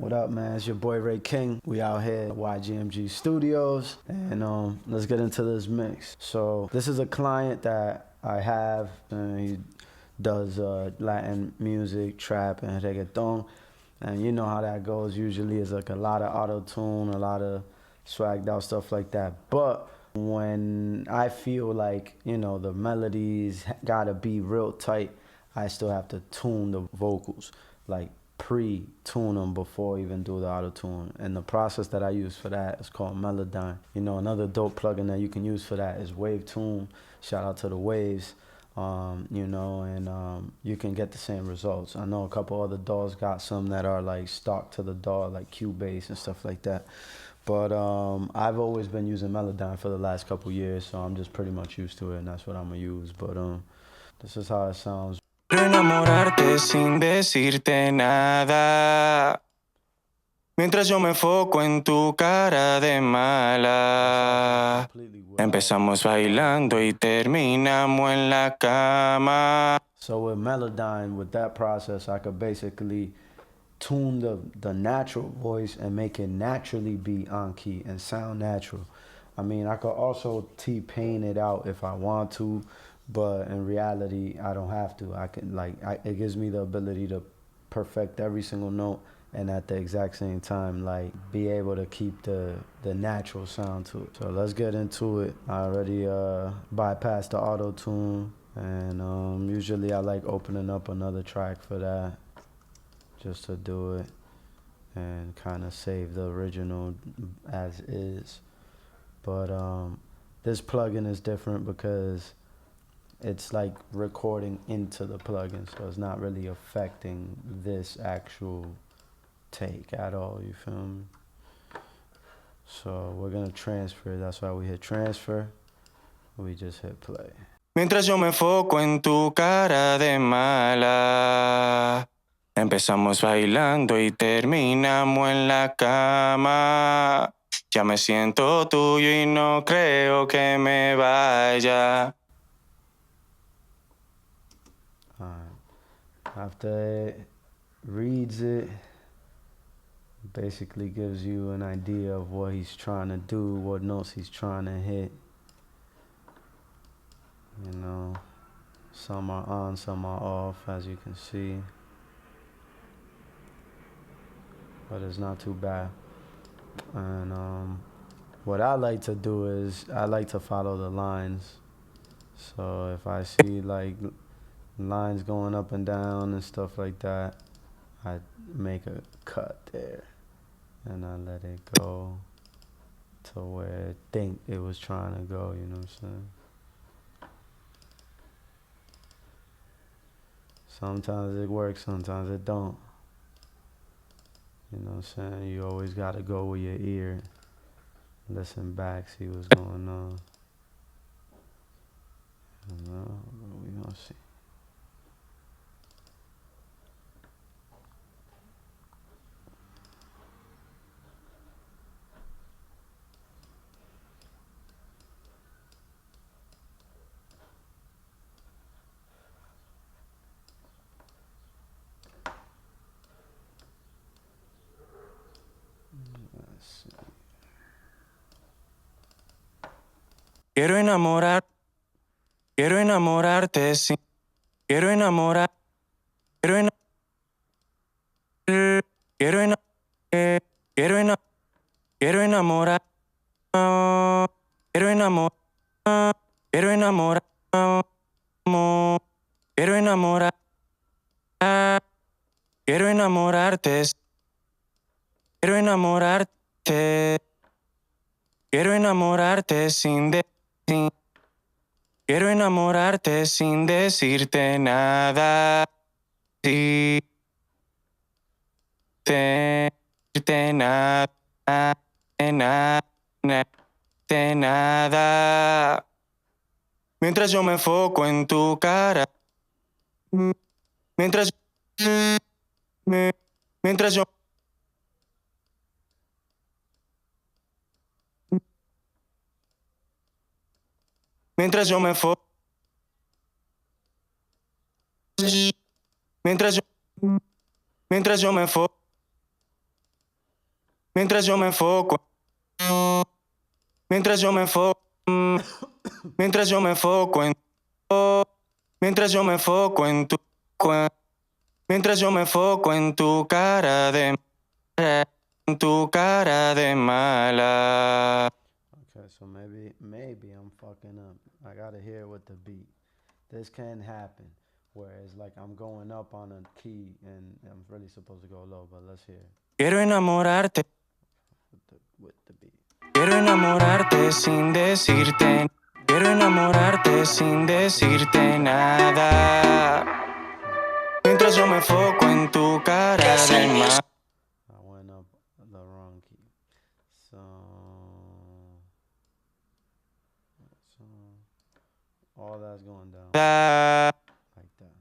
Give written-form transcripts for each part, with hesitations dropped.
What up, man? It's your boy Ray King. We out here at YGMG Studios, and let's get into this mix. So this is a client that I have, and he does Latin music, trap, and reggaeton. And you know how that goes. Usually it's like a lot of auto-tune, a lot of swagged out stuff like that. But when I feel like, you know, the melodies gotta be real tight, I still have to tune the vocals, like pre-tune them before I even do the auto-tune. And the process that I use for that is called Melodyne. You know, another dope plugin that you can use for that is Wave Tune. Shout out to the Waves. You know, and you can get the same results. I know a couple other DAWs got some that are like stock to the DAW, like Cubase and stuff like that. But I've always been using Melodyne for the last couple years, so I'm just pretty much used to it, and that's what I'm gonna use. But this is how it sounds. Enamorarte sin decirte nada. Mientras yo me enfoco en tu cara de mala. Empezamos bailando y terminamos en la cama. So with Melodyne, with that process, I could basically tune the natural voice and make it naturally be on key and sound natural. I mean, I could also T-paint it out if I want to, but in reality, I don't have to. I can it gives me the ability to perfect every single note and at the exact same time, like, be able to keep the natural sound to it. So let's get into it. I already bypassed the auto-tune, and usually I like opening up another track for that, just to do it and kind of save the original as is. But this plugin is different because it's like recording into the plugin, so it's not really affecting this actual take at all, you feel me? So we're gonna transfer, that's why we hit transfer, we just hit play. Mientras yo me enfoco en tu cara de mala. Empezamos bailando y terminamos en la cama. Ya me siento tuyo y no creo que me vaya. After it reads it, basically gives you an idea of what he's trying to do, what notes he's trying to hit. You know, some are on, some are off, as you can see. But it's not too bad. And what I like to do is I like to follow the lines. So if I see like lines going up and down and stuff like that, I make a cut there and I let it go to where I think it was trying to go, you know what I'm saying? Sometimes it works, sometimes it don't. You know what I'm saying? You always gotta go with your ear. Listen back, see what's going on. You know, we gonna see. Quiero enamorarte sin. Quiero enamorar. Quiero enamorar. Quiero enamorar. Quiero enamorar. Quiero enamorar. Quiero enamorar. Quiero enamorar. Quiero enamorar. Quiero enamorarte. Quiero enamorarte. Quiero enamorarte sin decir. Quiero enamorarte sin decirte nada. Sí. Decirte nada. Nada. Mientras yo me enfoco en tu cara. Mientras yo Mientras yo me enfoco. Mientras yo me enfoco. Mientras yo me enfoco, mientras yo me enfoco, mientras yo me enfoco en, mientras yo me enfoco en tu, mientras yo me enfoco en tu cara de, en tu cara de mala. Okay, so maybe I'm fucking up. I gotta hear it with the beat. This can happen. Whereas like I'm going up on a key and I'm really supposed to go low, but let's hear it Quiero enamorarte, with the beat. quiero enamorarte sin decirte, quiero enamorarte sin decirte nada. Mientras yo me enfoco en tu cara de mala. I went up the wrong key. So all that's going down like that.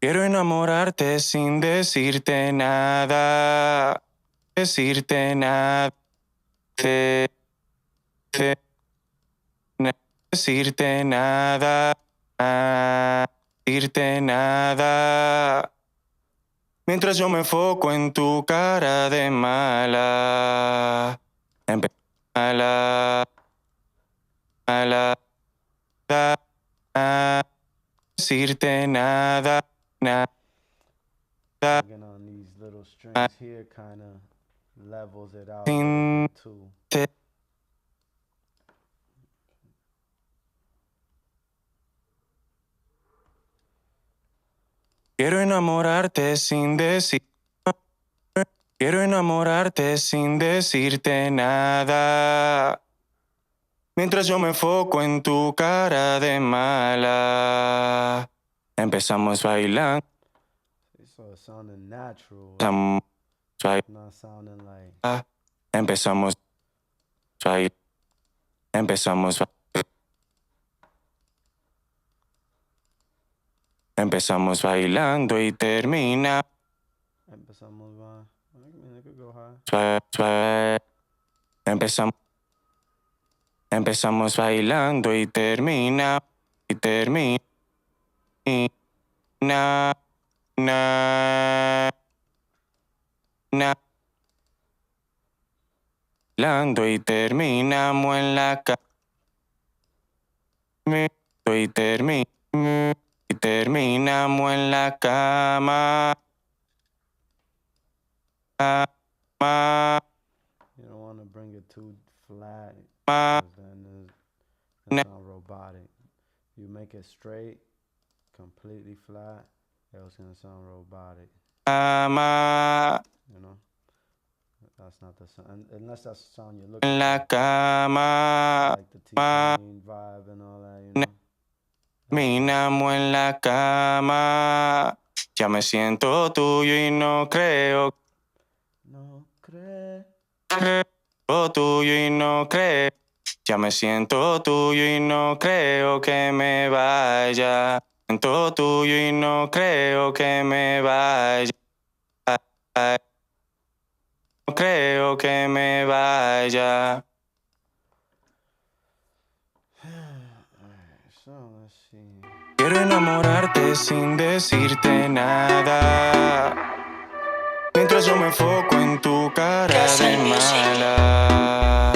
Quiero enamorarte sin decirte nada, decirte nada, decirte nada, decirte nada. Mientras yo me enfoco en tu cara de mala, mala, mala, decirte nada, nada. Again on these little strings here kind of levels it out a little bit too. Quiero enamorarte sin decir, quiero enamorarte sin decirte nada. Mientras yo me enfoco en tu cara de mala. Empezamos bailando. So it sounded natural. Not sounding like. Empezamos bailando. Empezamos Empezamos bailando y termina. Empezamos by. I mean, it could go high. Empezamos bailando y termina. Y termina. Bailando y terminamos en la cama. Y terminamos en la cama. You don't want to bring it too flat, 'cause then it sounds robotic. You make it straight, completely flat, it's gonna sound robotic. You know, that's not the sound, unless that's the sound you're looking En la for. cama. Like the T-Pain vibe and all that, you know. Terminamos en la cama. Ya me siento tuyo y no creo. No creo. Tuyo y no creo. Ya me siento tuyo y no creo que me vaya. Siento tuyo y no creo que me vaya. No creo que me vaya. Alright, so let's see. Quiero enamorarte sin decirte nada. Mientras yo me enfoco en tu cara de mala.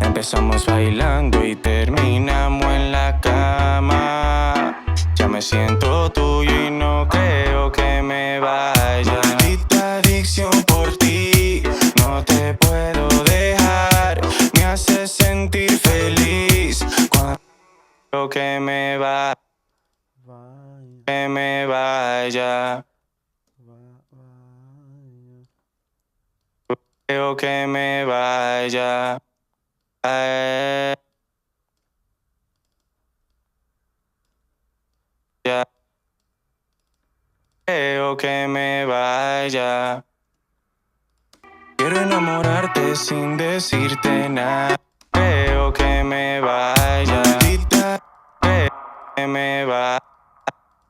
Empezamos bailando y terminamos en la cama. Ya me siento tuyo y no creo que me vaya. Maldita adicción por ti, no te puedo dejar. Me haces sentir feliz cuando creo que me vaya. Que me vaya. Creo que me vaya. Creo que me vaya. Quiero enamorarte sin decirte nada. Creo que me vaya. Creo que me vaya.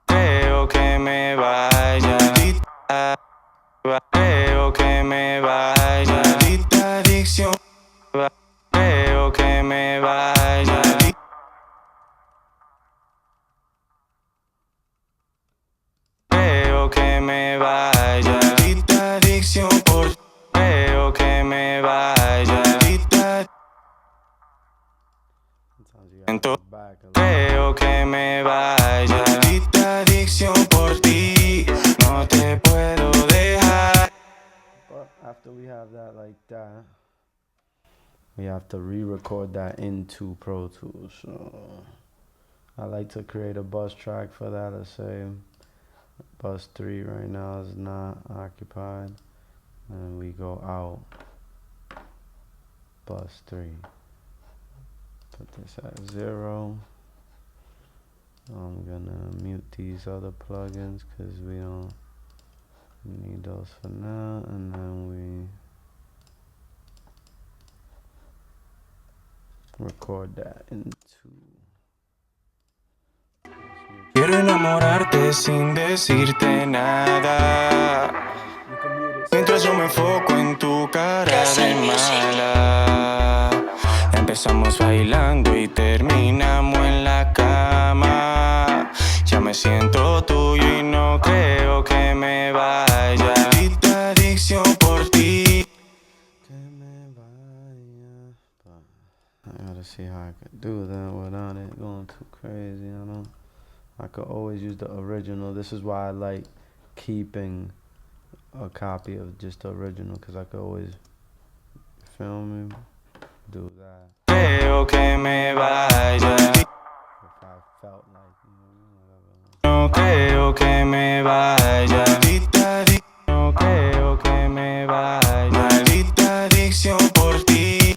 Creo que me vaya. Creo que me vaya. Maldita adicción. Creo que me vaya. Creo que me vaya. Maldita adicción por. Creo que me vaya. back a little. Creo que me vaya. Maldita adicción por ti. No te puedo dejar. But after we have that like that, we have to re-record that into Pro Tools. So I like to create a bus track for that. Let's say bus 3 right now is not occupied. And we go out bus 3. Put this at 0. I'm gonna mute these other plugins because we don't need those for now. And then we record that into. Quiero enamorarte sin decirte nada. Mientras yo me enfoco en tu cara de mala. Empezamos bailando y terminamos en la cama. Ya me siento tuyo y no creo que me vaya. Maldita adicción por ti. Que me vaya. I gotta see how I could do that without it going too crazy, you know. I could always use the original. This is why I like keeping a copy of just the original, because I could always film and do that Creo que me vaya. if I felt like, whatever. No creo que me vaya. No creo que me vaya. Maldita adicción por ti.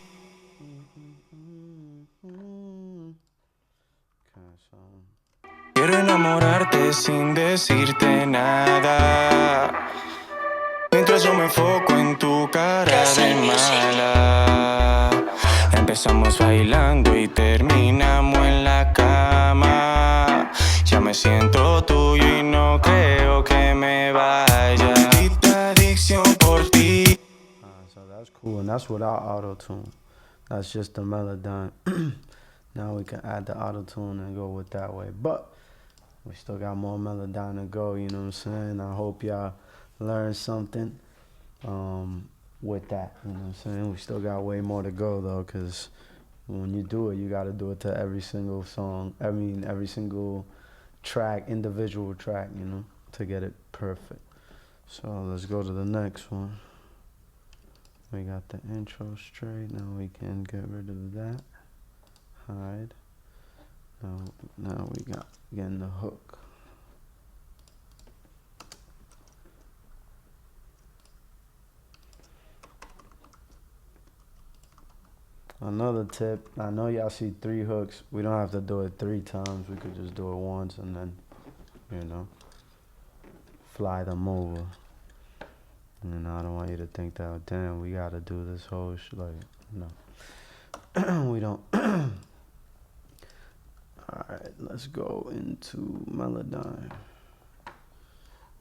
Okay, so Quiero enamorarte sin decirte nada. Mientras yo me enfoco en tu cara de mala. Empezamos bailando y terminamos en la cama. Ya me siento tuyo y no creo que me vaya. Maldita adicción por ti. so that's cool, and that's without auto-tune. That's just the Melodyne. Now we can add the auto-tune and go with that way, but we still got more Melodyne to go, you know what I'm saying? I hope y'all learned something with that, you know what I'm saying? We still got way more to go though, because when you do it, you got to do it to every single song, every single track, individual track, you know, to get it perfect. So let's go to the next one. We got the intro straight. Now we can get rid of that. Hide. Now we got getting the hook. Another tip, I know y'all see 3 hooks. We don't have to do it 3 times. We could just do it once and then, you know, fly them over. And I don't want you to think that, damn, we gotta do this whole like, no. We don't. Alright, let's go into Melodyne.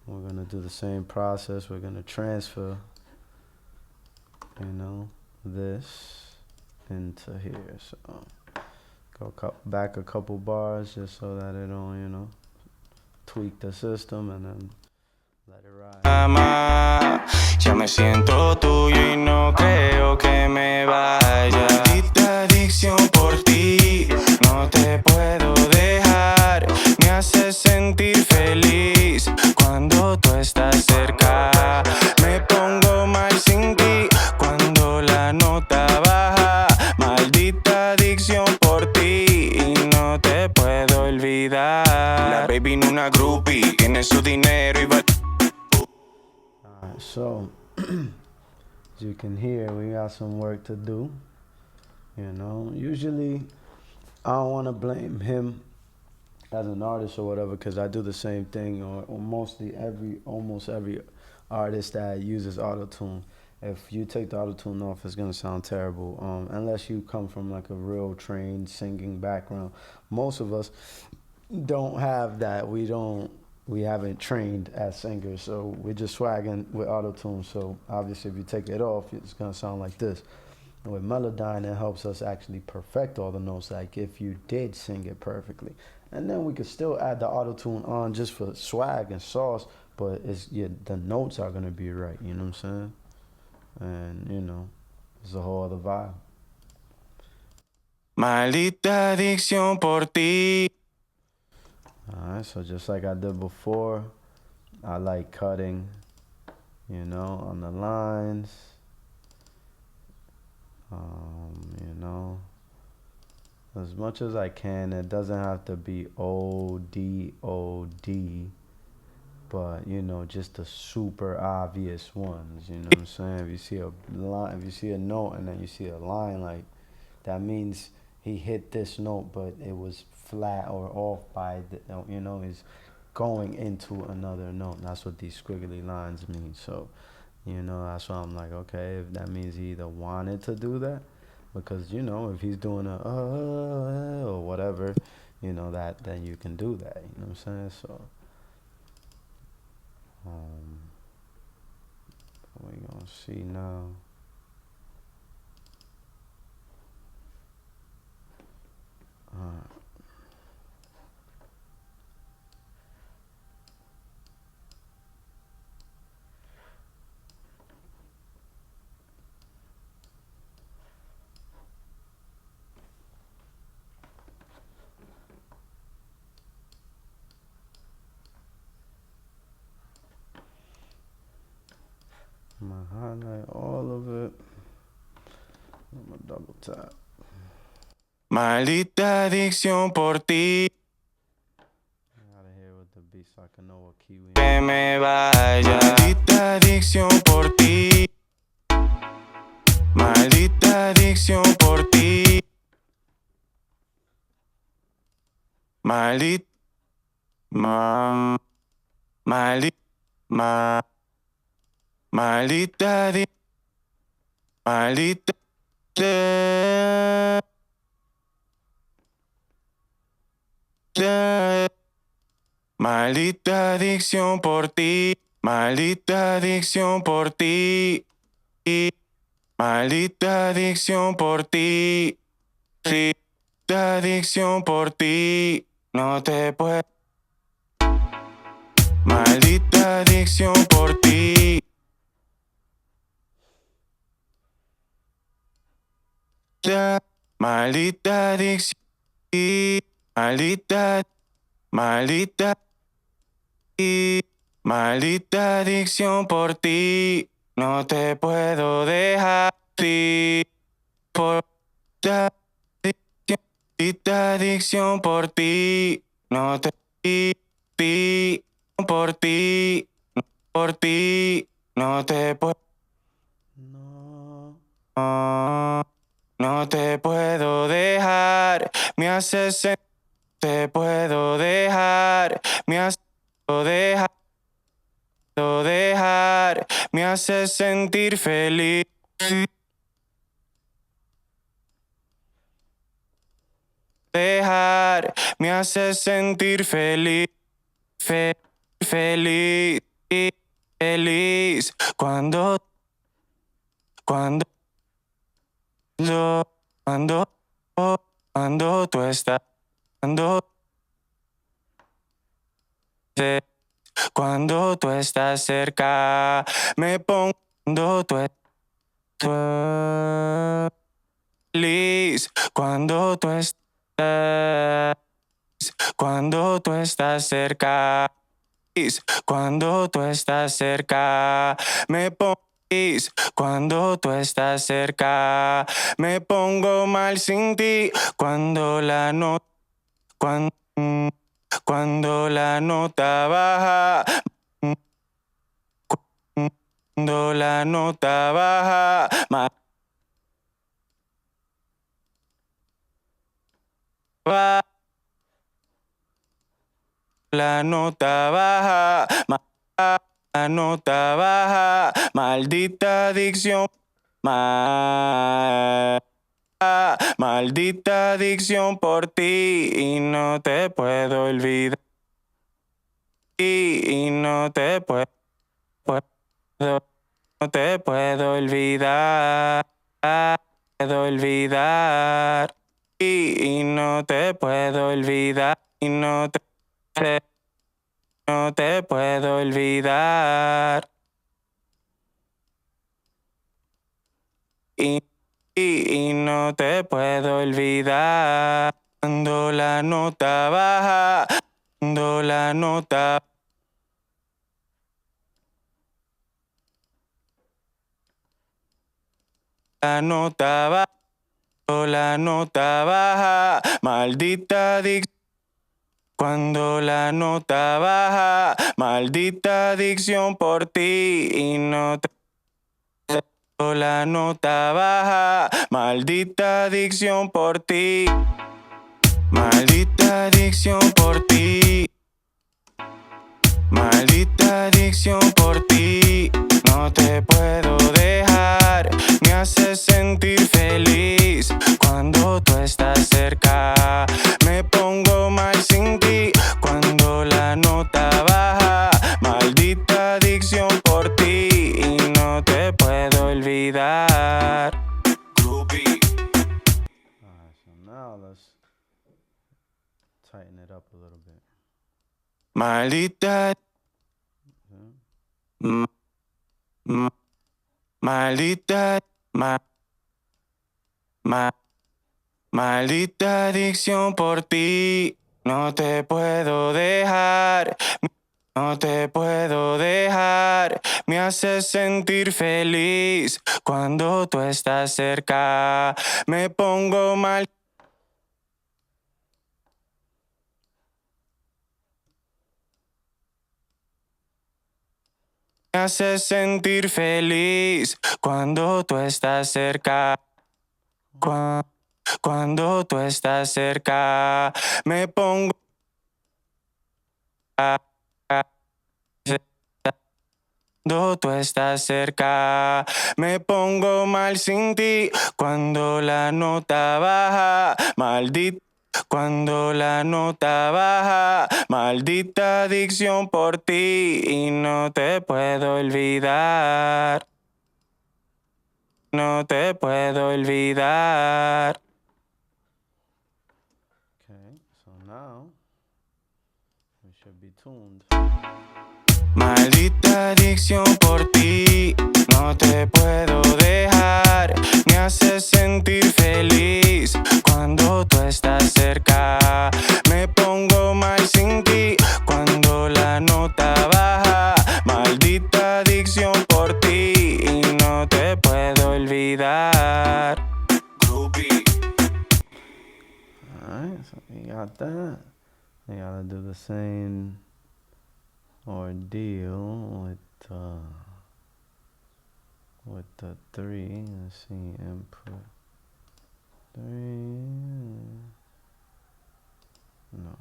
We're gonna do the same process. We're gonna transfer, you know, this into here. So go back a couple bars just so that it don't, you know, tweak the system, and then let it ride. Ya me siento tuyo y no creo que me vaya. Maldita adicción por ti. No te puedo dejar. Me haces sentir feliz cuando tú estás cerca. Me pongo mal sin ti cuando la nota baja. Maldita adicción por ti y no te puedo olvidar. La baby no una groupie, tiene su dinero y va. Alright, so as you can hear, we got some work to do. You know, usually I don't want to blame him as an artist or whatever, because I do the same thing, or almost every artist that uses autotune. If you take the autotune off, it's gonna sound terrible. Unless you come from like a real trained singing background. Most of us don't have that. We haven't trained as singers, so we're just swagging with autotune. So obviously, if you take it off, it's gonna sound like this. And with Melodyne, it helps us actually perfect all the notes, like if you did sing it perfectly. And then we could still add the auto-tune on just for swag and sauce, but the notes are gonna be right, you know what I'm saying? And you know, it's a whole other vibe. Maldita adicción por ti. Alright, so just like I did before, I like cutting, on the lines. As much as I can. It doesn't have to be ODOD, but just the super obvious ones. You know what I'm saying? If you see a line, if you see a note, and then you see a line, like that means he hit this note, but it was flat or off by is going into another note. That's what these squiggly lines mean. So, that's why I'm like, okay, if that means he either wanted to do that, because if he's doing a or whatever, that then you can do that. You know what I'm saying? So, we gonna see now. I'm gonna highlight all of it. I'm gonna double tap. Maldita adicción por ti. Out of here with the beat so I can know what key we Que me vaya. Maldita adicción por ti. Maldita adicción por ti. Maldita. Maldita. Maldita. Maldita. Maldita adicción por ti. Maldita adicción por ti. Maldita adicción por ti. Maldita adicción por ti. No te puedo. Maldita adicción por ti. Maldita adicción. Maldita. Maldita. Maldita adicción por ti. No te puedo dejar. Por maldita adicción por ti. No te por ti. Por ti. No te puedo. No te puedo dejar. Me haces. Te puedo dejar. Me haces dejar. Me haces sentir feliz. Dejar. Me haces sentir feliz. Feliz. Feliz. Cuando tú estás. Cuando tú estás cerca, me pongo feliz. Cuando tú estás cerca, cuando tú estás cerca, me pongo feliz. Cuando tú estás cerca, me pongo mal sin ti. Cuando la nota baja, cuando la nota baja, la nota baja, la nota baja, maldita adicción, maldita adicción por ti y no te puedo olvidar. Y no te puedo no te puedo olvidar. Puedo olvidar. Y no te puedo olvidar. Y no te puedo olvidar. Y no no te puedo olvidar. Cuando la nota baja, cuando la nota baja, la nota baja, maldita adicción. Cuando la nota baja, maldita adicción por ti y no te... La nota baja, maldita adicción por ti, maldita adicción por ti, maldita adicción por ti. No te puedo dejar, me haces sentir feliz cuando tú estás cerca. Me pongo mal sin ti cuando la nota baja, maldita adicción por ti y no te puedo olvidar. Groupie. Alright, so now let's tighten it up a little bit. Maldita, m- m- maldita, ma- ma- maldita adicción por ti. No te puedo dejar, no te puedo dejar. Me haces sentir feliz cuando tú estás cerca. Me pongo mal. Me haces sentir feliz cuando tú estás cerca. Cuando tú estás cerca, me pongo... Cuando tú estás cerca, me pongo mal sin ti. Cuando la nota baja, maldita. Cuando la nota baja, maldita adicción por ti y no te puedo olvidar. No te puedo olvidar. Okay, so now we should be tuned. Maldita adicción por ti, no te puedo dejar. Me haces sentir feliz cuando tú estás cerca. Me pongo mal sin ti cuando la nota baja. Maldita adicción por ti y no te puedo olvidar. Groupie. Alright, so we got that. We gotta do the same ordeal with the 3. Let's see, input 3. No.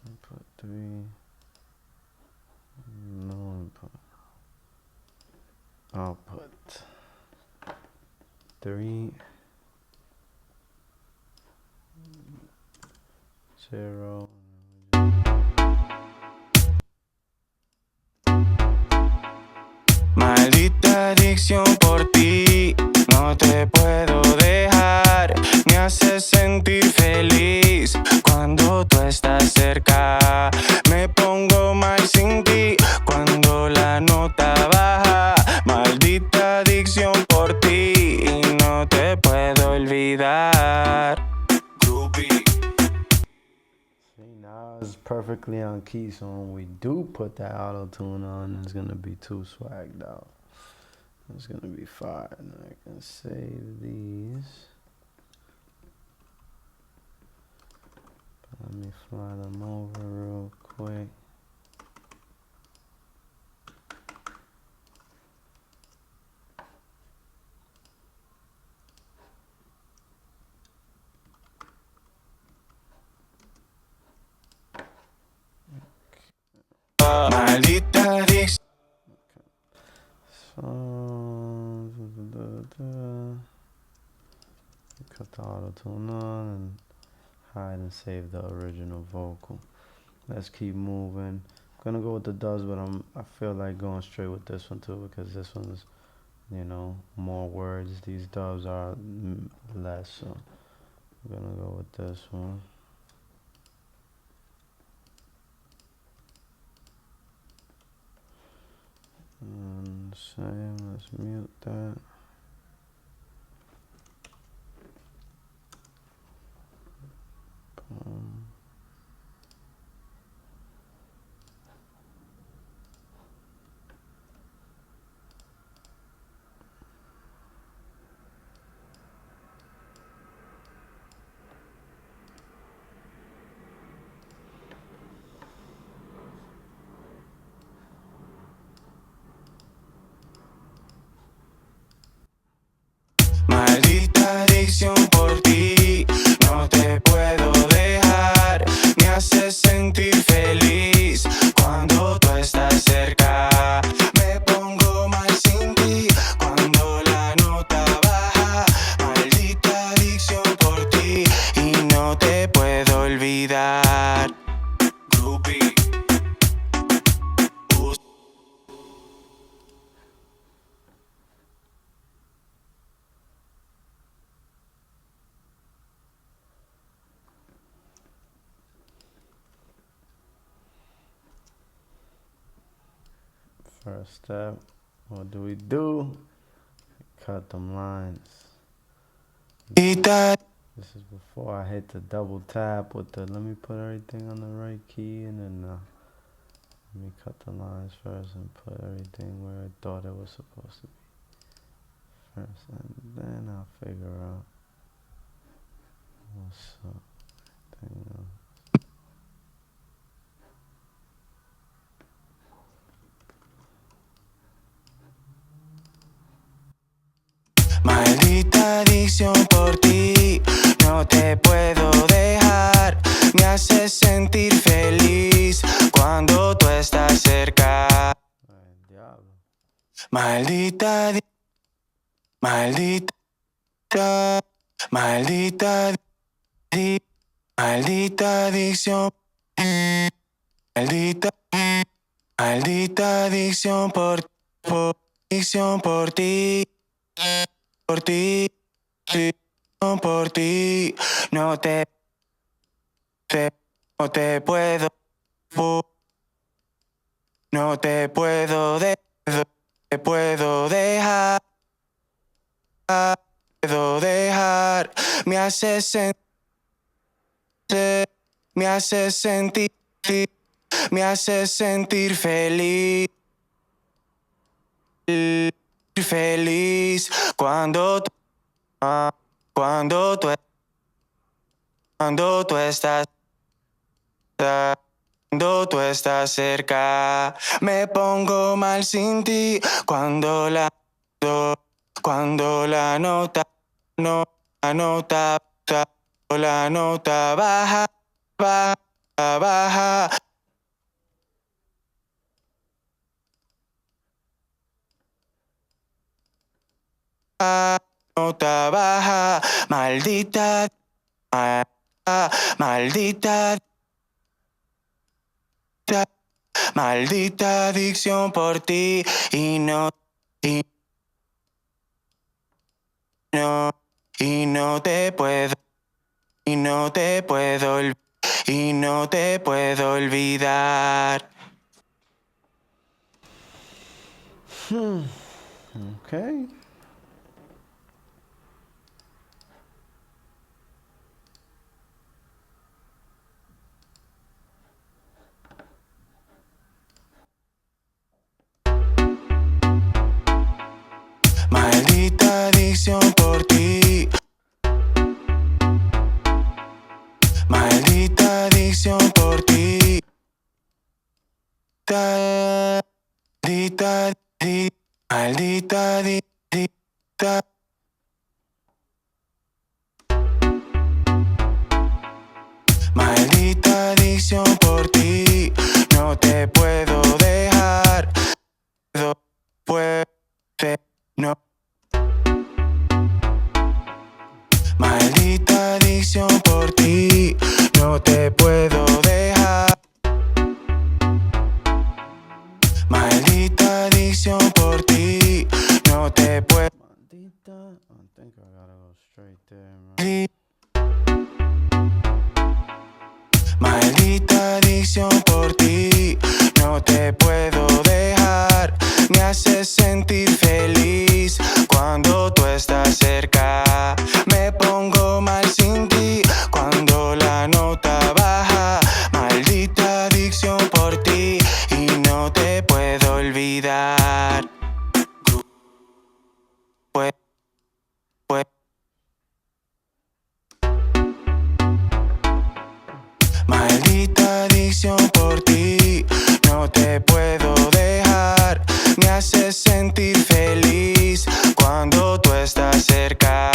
Input 3. No input. Output 3. 0. Maldita adicción por ti, no te puedo dejar. Me haces sentir feliz cuando tú estás cerca. Me pongo mal sin ti cuando la nota baja. Maldita adicción por ti y no te puedo olvidar. Groupie. See, now it's perfectly on key, so when we do put that auto tune on, it's gonna be too swagged out. It's gonna be fire. Now I can save these. Let me fly them over real quick. Maldita adicción. So, cut the auto tune on and hide and save the original vocal. Let's keep moving. I'm gonna go with the dubs, but I feel like going straight with this one too because this one's, more words. These dubs are less, so I'm gonna go with this one. And same, let's mute that. Maldita adicción por ti, no te puedo dejar. Me haces sentir feliz cuando tú estás cerca. Me pongo mal sin ti cuando la nota baja. Maldita adicción por ti y no te puedo olvidar. Groupie. First step, what do we do? Cut them lines. This is before I hit the double tap with the, let me put everything on the right key, and then let me cut the lines first and put everything where I thought it was supposed to be first, and then I'll figure out what's up. Maldita adicción por ti, no te puedo dejar. Me haces sentir feliz cuando tú estás cerca. Ay, diablo. Maldita, maldita, maldita, maldita adicción. Maldita adicción por adicción por ti. Por ti, por ti, no te puedo, no te puedo dejar, me haces sentir feliz. Feliz cuando tú estás cerca. Me pongo mal sin ti cuando la nota baja. Nota baja, maldita, maldita adicción por ti y no te puedo olvidar. Okay. Maldita adicción por ti. Maldita adicción por ti. Maldita, maldita, maldita adicción por ti. No te puedo dejar. No. Maldita adicción por ti, no te puedo dejar. Maldita adicción por ti, no te puedo. Maldita, I think I gotta go straight there, man. Maldita adicción por ti, no te puedo dejar. Me haces sentir feliz cuando tú estás cerca. Me pongo mal sin ti cuando la nota baja. Maldita adicción por ti y no te puedo olvidar. Maldita adicción por ti, no te puedo dejar. Me haces sentir feliz cuando tú estás cerca.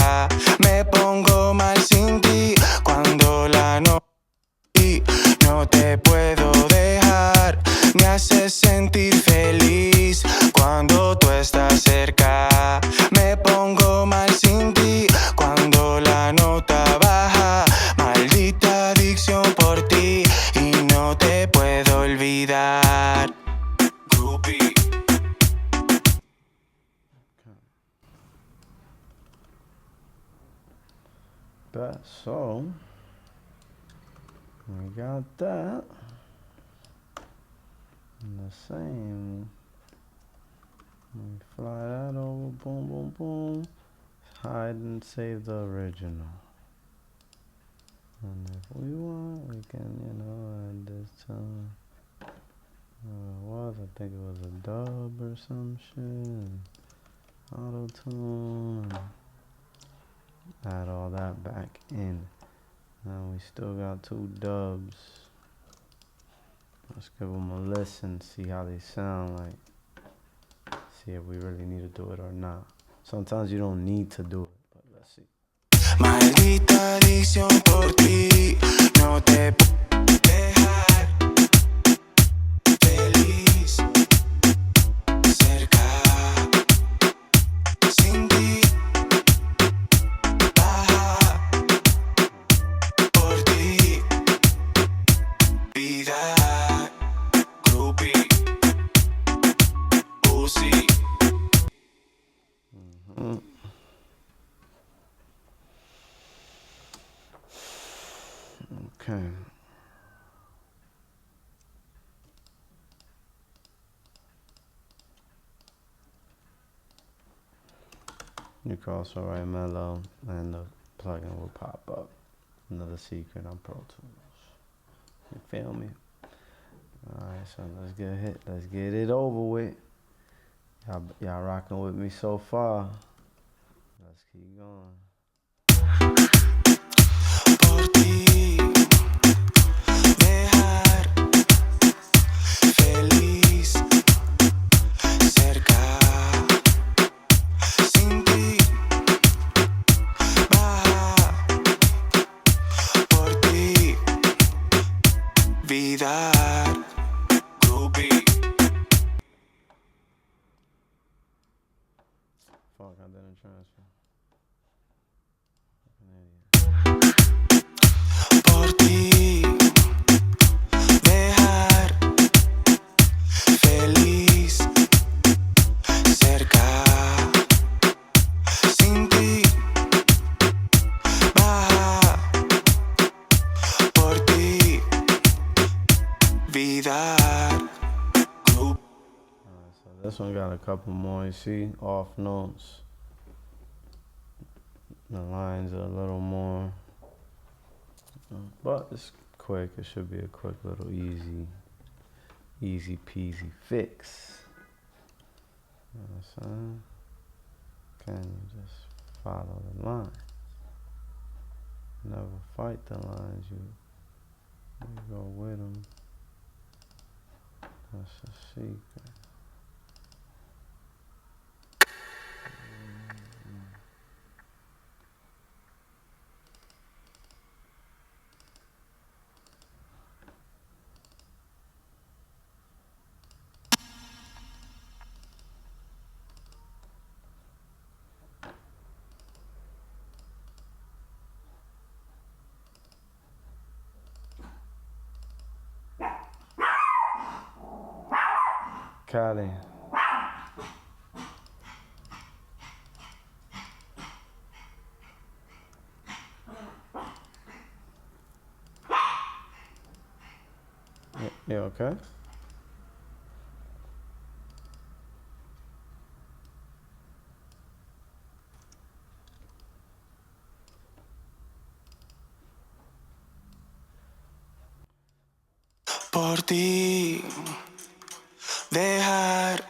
Bet. So we got that. And the same. We fly that over. Boom, boom, boom. Hide and save the original. And if we want, we can, add this to I think it was a dub or some shit. Auto-tune. Add all that back in. Now we still got 2 dubs. Let's give them a listen, see how they sound like. See if we really need to do it or not. Sometimes you don't need to do it, but let's see. Maldita adicción por ti, no te puedo dejar feliz cerca. Sin ti, baja por ti, vida, groupie, pussy. Okay. You can also write Melo and the plugin will pop up. Another secret on Pro Tools. You feel me? Alright, so let's get it over with. Y'all rocking with me so far. Let's keep going. Por ti, dejar feliz cerca. Sin ti, baja por ti, vida, groupie. Fuck, I didn't transfer. Por ti, dejar feliz cerca. Sin ti, baja por ti, vida, group. Alright, so this one got a couple more, you see, off notes. The lines are a little more, but it's quick. It should be a quick little easy peasy fix. You know what I'm saying? Can you just follow the line? Never fight the lines, you go with them. That's the secret. Cali. You okay? Por ti, dejar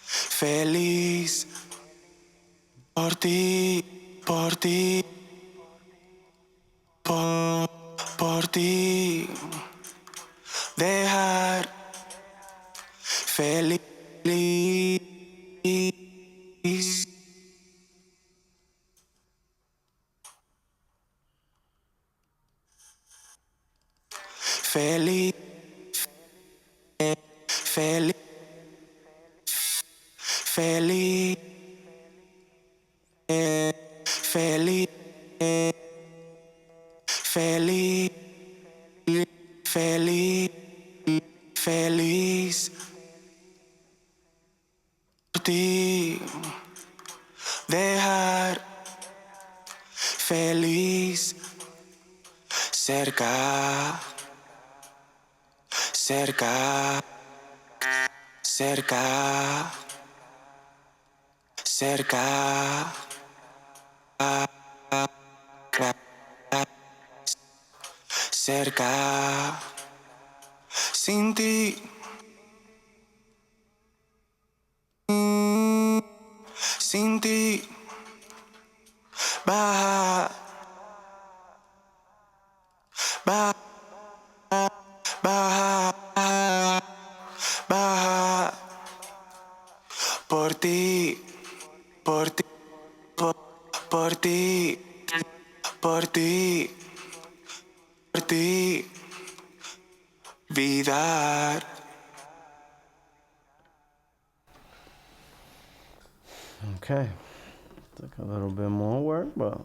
feliz. Por ti, por ti, por ti, dejar feliz. Feliz, feliz, feliz, feliz, feliz, feliz, feliz por ti, dejar feliz, cerca, cerca, cerca, cerca, cerca, sin ti, sin ti, baja, baja, baja, baja, por ti, por ti, por ti, por ti, por ti, vida. Okay. Took a little bit more work, but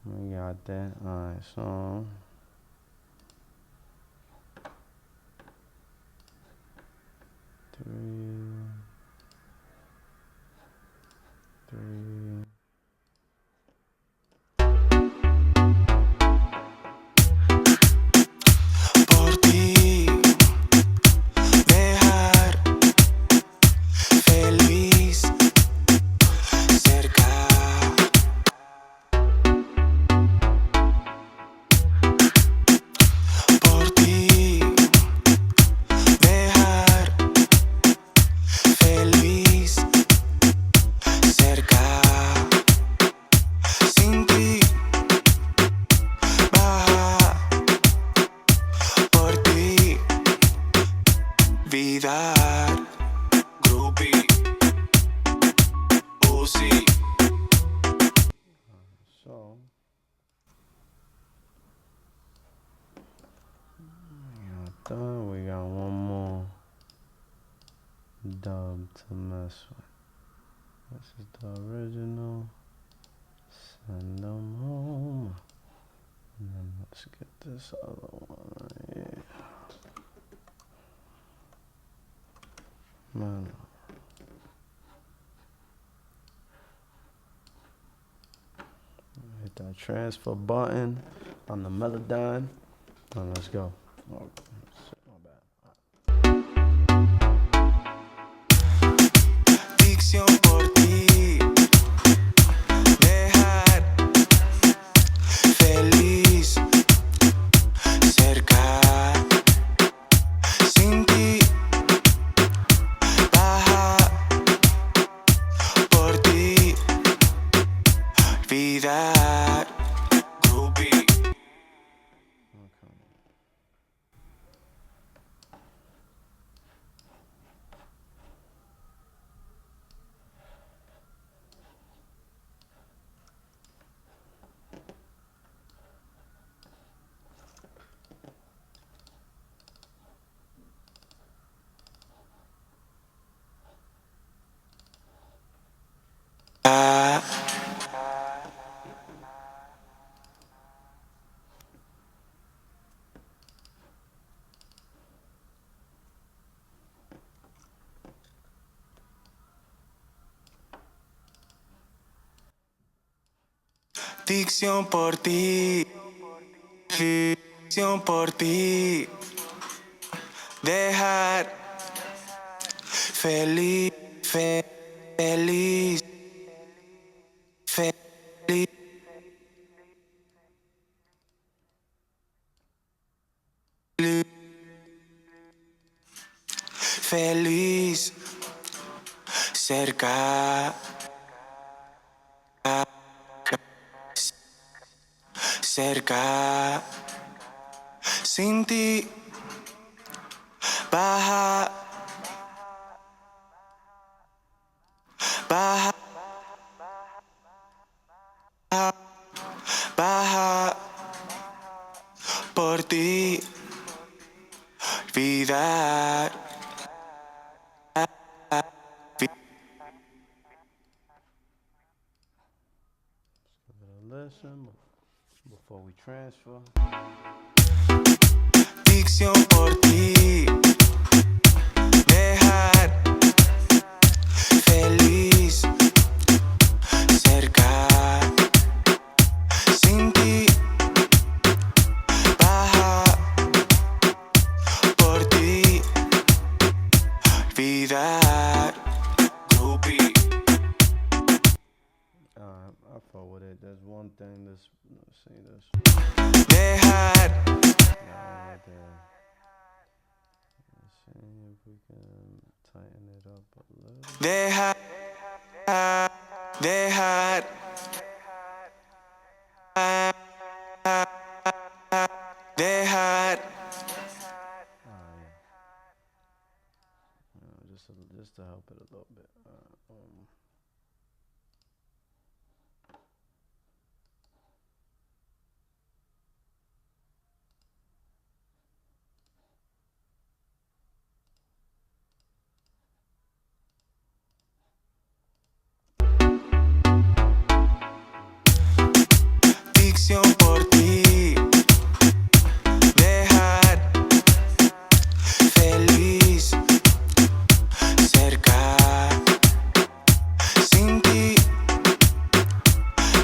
we got that. Alright, so three. Por ti, dejar feliz cerca. Por ti, dejar feliz cerca. Sin ti, baja. Por ti, vida. Groupie, Uzi. So we got that. We got one more dub to mess with. This is the original. Send them home. And then let's get this other one right here. Man. Hit that transfer button on the Melodyne. And let's go. Oh, shit, my bad. Dicción por ti, dejar feliz cerca. Sin ti, baja. Por ti, vida. Groupie. Okay. Dicción por ti, dicción por ti, dejar feliz, feliz, feliz, feliz, cerca. Cerca, sin ti, baja, baja, baja, por ti, vida. Listen before we transfer. Dicción por ti, dejar feliz cerca. there's one thing. Let's see this. Dejar. Right there. Let's see if we can tighten it up a little. Dejar. Dejar. Dejar. Just to help it a little bit. Dicción por ti. Dejar feliz cerca. Sin ti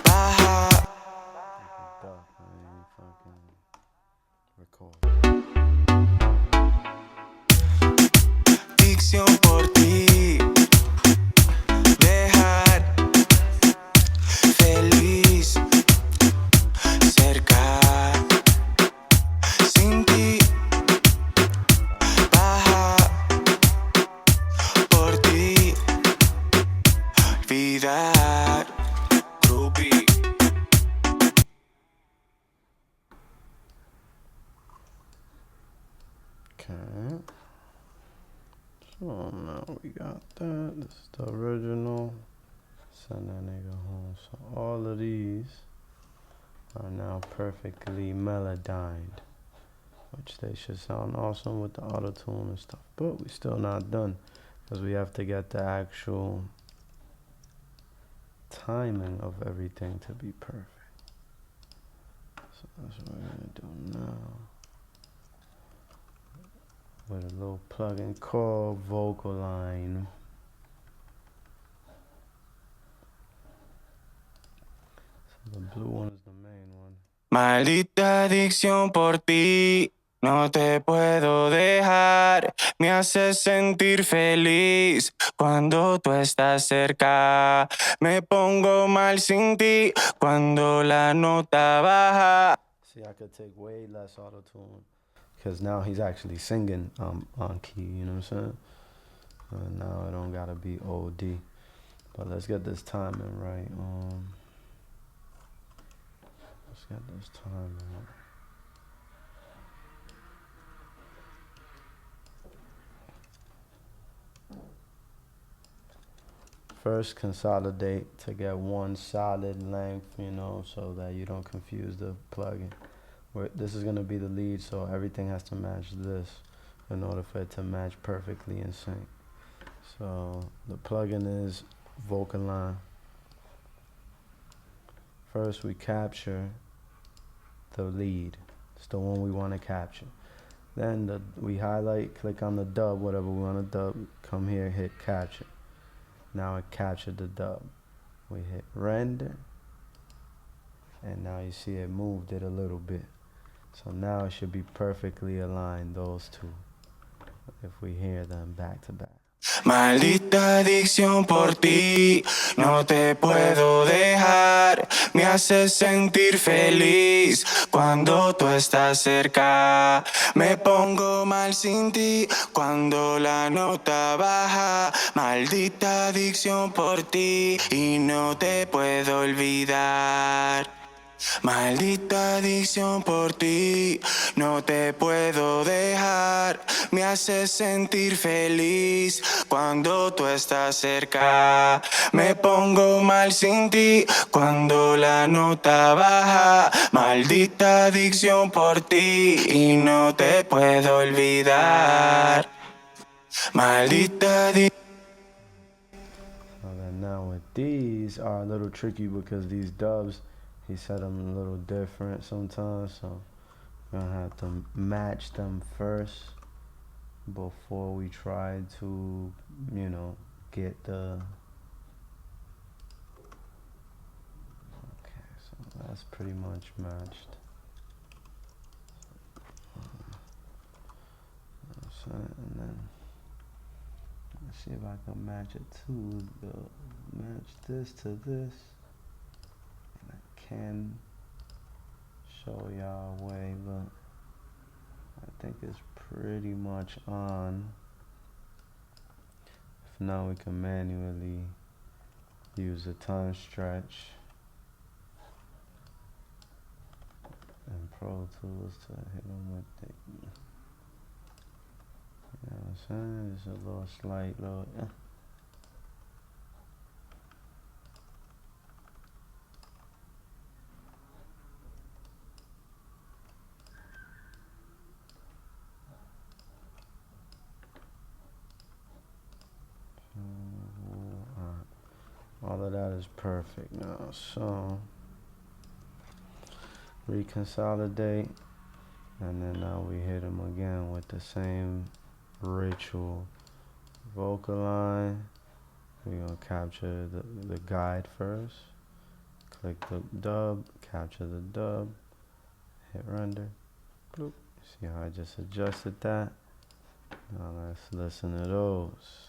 baja. Duck, man, fucking record. Dicción por ti. Dejar feliz cerca. Sin ti baja por ti. Olvidar. Groupie. Okay. So now we got that. This is the original. Send that nigga home. So all of these are now perfectly melodined, which they should sound awesome with the auto tune and stuff. But we still not done because we have to get the actual timing of everything to be perfect. So that's what we're gonna do now. With a little plugin called Vocalign. So the blue one is the main one. Maldita adicción por ti, no te puedo dejar. Me haces sentir feliz cuando tú estás cerca. Me pongo mal sin ti cuando la nota baja. See, I could take way less auto tune because now he's actually singing on key. You know what I'm saying? Now it don't gotta be OD. But let's get this timing right. Let's get this timing right. First, consolidate to get one solid length, you know, so that you don't confuse the plugin. This is gonna be the lead, so everything has to match this in order for it to match perfectly in sync. So the plugin is Vocalign. First, we capture the lead. It's the one we want to capture. Then we highlight, click on the dub, whatever we want to dub. Come here, hit capture. Now it captured the dub. We hit render, and now you see it moved it a little bit. So now it should be perfectly aligned, those two, if we hear them back to back. Maldita adicción por ti, no te puedo dejar. Me haces sentir feliz cuando tú estás cerca. Me pongo mal sin ti cuando la nota baja. Maldita adicción por ti y no te puedo olvidar. Maldita adicción por ti, no te puedo dejar. Me haces sentir feliz cuando tú estás cerca. Me pongo mal sin ti cuando la nota baja. Maldita adicción por ti y no te puedo olvidar. Maldita adicción. Now with these are a little tricky because these dubs, he set them a little different sometimes, so we're gonna have to match them first before we try to, you know, get the. Okay, so that's pretty much matched. And then let's see if I can match it to match this to this. And I can show y'all a way, but I think it's pretty much on. If not, we can manually use a time stretch and Pro Tools to hit them with it. You know what I'm saying? It's a little slight, little. All of that is perfect now. So reconsolidate, and then now we hit them again with the same ritual. Vocalign. We're gonna capture the guide first. Click the dub, capture the dub, hit render. Bloop. See how I just adjusted that? Now let's listen to those.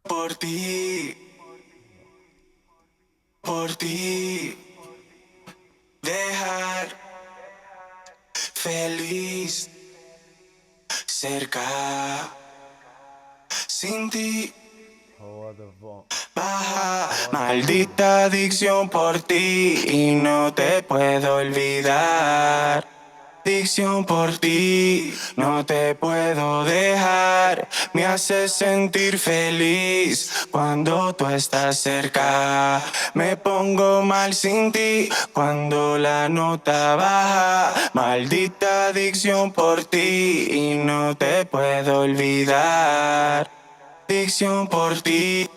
Por ti, dejar feliz cerca, sin ti. Baja, maldita adicción por ti y no te puedo olvidar. Adicción por ti, no te puedo dejar. Me haces sentir feliz cuando tú estás cerca. Me pongo mal sin ti cuando la nota baja. Maldita adicción por ti y no te puedo olvidar. Adicción por ti.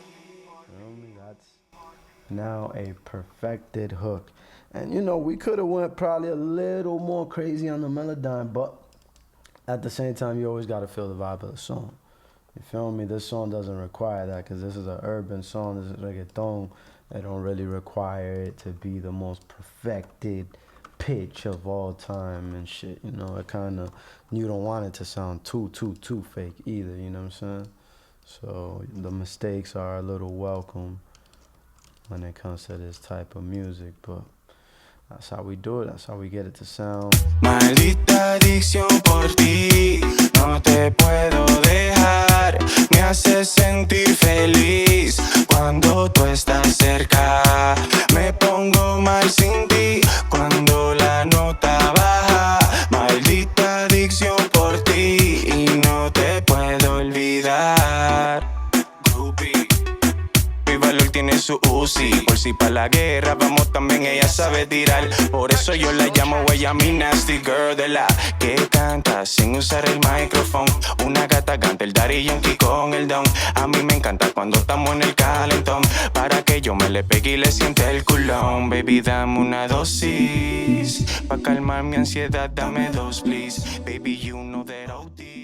Now a perfected hook. And you know, we could have went probably a little more crazy on the Melodyne, but at the same time, you always got to feel the vibe of the song. You feel me? This song doesn't require that because this is an urban song. This is reggaeton. They don't really require it to be the most perfected pitch of all time and shit. You know, it kind of, you don't want it to sound too fake either. You know what I'm saying? So the mistakes are a little welcome when it comes to this type of music, but that's how we do it. That's how we get it to sound. Maldita adicción por ti, no te puedo dejar. Me haces sentir feliz cuando tú estás cerca. Me pongo mal sin ti cuando la nota baja. Maldita adicción por ti y no te puedo olvidar. Groupie. Mi valor tiene su Uzi. Por si pa' la guerra vamos también, ella sabe tirar. Por eso yo la llamo ella mi nasty girl, de la que canta sin usar el micrófono. Una gata canta el Daddy Yankee con el don. A mí me encanta cuando estamos en el calentón, para que yo me le pegue y le siente el culón. Baby, dame una dosis pa' calmar mi ansiedad, dame dos, please. Baby, you know that OT.